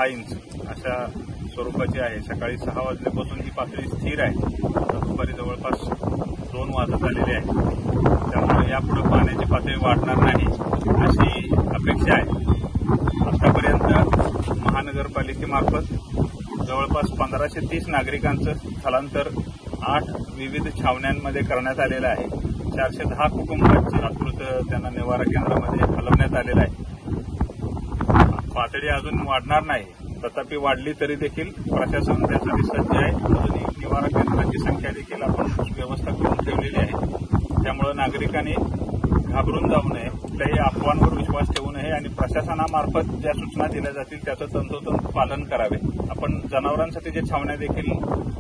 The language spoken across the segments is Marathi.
इंच अशा स्वरूपाची आहे। सकाळी 6 वाजल्यापासून ही पातळी स्थिर आहे। आता दुपारी जवळपास 2 वाजत आलेले आहे। त्यामुळे यापुढे पाण्याची पातळी वाढणार नाही अशी अपेक्षा आहे। आतापर्यंत महानगरपालिकेमार्फत जवळपास 1530 नागरिकांचं स्थलांतर 8 विविध छावण्यांमध्ये करण्यात आलेलं आहे। 410 कुटुंबांची आकृत त्यांना निवारा केंद्रामध्ये हलवण्यात आलेलं आहे। पातळी अजून वाढणार नाही, तथापि वाढली तरी देखील प्रशासन त्यासाठी सज्ज आहे। अजूनही निवारा केंद्राची संख्या देखील आपण व्यवस्था करून ठेवलेली आहे। त्यामुळे नागरिकांनी घाबरून जाऊ नये, कुठल्याही अफवांवर विश्वास ठेवू नये आणि प्रशासनामार्फत ज्या सूचना दिल्या जातील त्याचं तंतोतंत पालन करावे। आपण जनावरांसाठी जे छावण्या देखील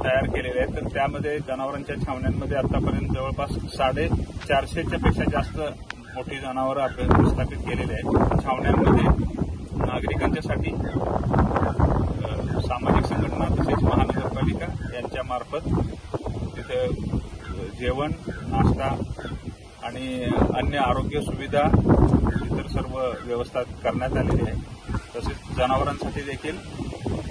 तयार केलेल्या आहेत, तर त्यामध्ये जनावरांच्या छावण्यांमध्ये आतापर्यंत जवळपास 450च्या पेक्षा जास्त मोठी जनावरं आपण प्रस्थापित केलेली आहेत। छावण्यांमध्ये नागरिकांच्यासाठी सामाजिक संघटना तसेच महानगरपालिका यांच्या मार्फत तिथे जेवण, नाश्ता आणि अन्य आरोग्य सुविधा इतर सर्व व्यवस्था करण्यात आलेली आहे। तसेच जनावरांसाठी देखील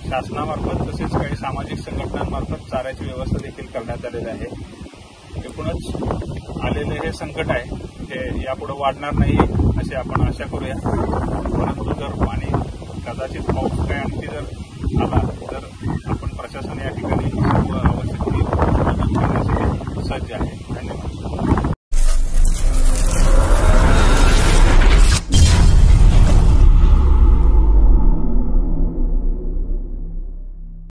शासनामार्फत तसेच काही सामाजिक संघटनांमार्फत चाऱ्याची व्यवस्था देखील करण्यात आलेली आहे। एकूणच आलेले हे संकट आहे हे यापुढे वाढणार नाही अशी आपण आशा करूया। परंतु जर पाणी कदाचित पाऊस काय आणखी जर आला तर